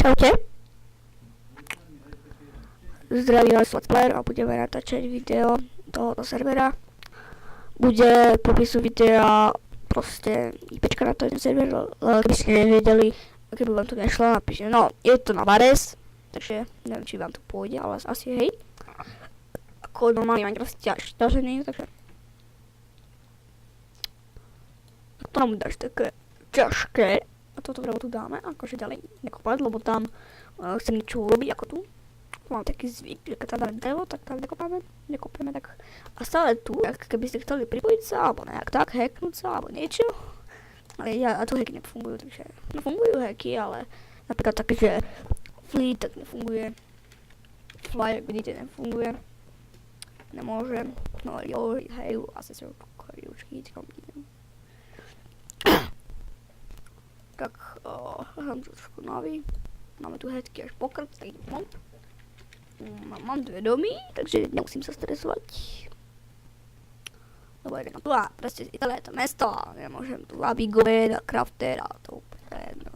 Čaute. Zdravím vás Player a budeme natáčať video tohoto servera. Bude popisu videa proste IPčka na ten server, keby ste nevedeli, keby vám to nešlo, napíšte. No, je to na Vares, takže neviem, či vám to pôjde, ale asi hej. Ako normálne Minecraft ťažený, takže to nám dáš také ťažké. A toto vravo tu dáme, akože ďalej nekopať, lebo tam chcem niečo urobiť ako tu. Mám taký zvyk, že keď tam dáme drevo, tak tam nekopeme tak. A stále tu, ak keby ste chceli pripojiť sa, alebo nejak tak, hacknúť sa, alebo niečo. Ale a tu hacky nefungujú, takže no fungujú hacky, ale napríklad také, že fleet tak nefunguje. Fly, ak vidíte, nefunguje. Nemôžem. No jo, hej, asi sa už tak som trošku nový. Máme tu hacky až pokrk, tak mám dve domy, takže nemusím sa stresovať. Lebo jedno tu a proste celé to mesto a nemôžem tu navigovať a crafter a to úplne jedno.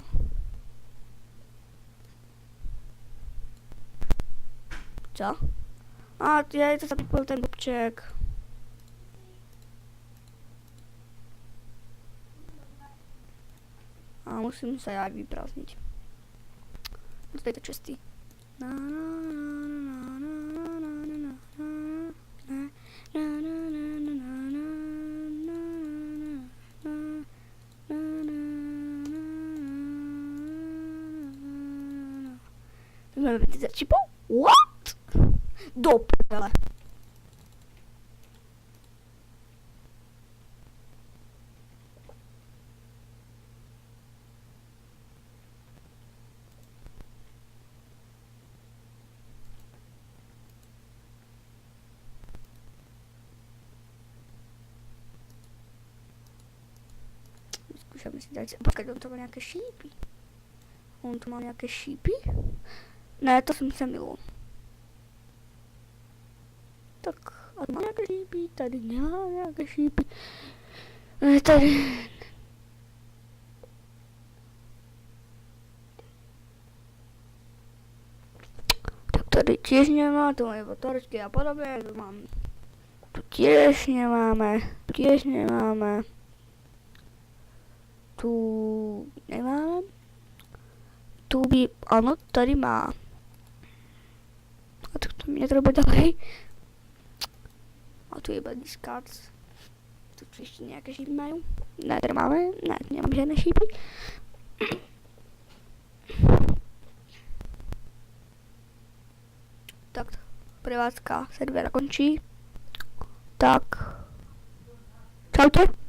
Čo? A to sa vypol ten bobček. A musím sa aj vyprázdniť. Do tejto časti. Máme 50 čipov? What? Do p***le. Skúšame si dať, počkať, on tu má nejaké šípy. Ne, to som sa milil. Tak, a tu má nejaké šípy, tady nemá nejaké šípy. Tady... Tak tady tiež nemá, tu máme motorky a podobne, tu mám... Tu tiež nemáme. Tu nemáme. Tu by, áno, tady má. A tak to mi netreba ďalej. A tu je iba discards. Tu ešte nejaké šípy majú. Ne, tady máme. Ne, nemám žiadne šípy. Tak, prevádzka servera končí. Tak. Čaute.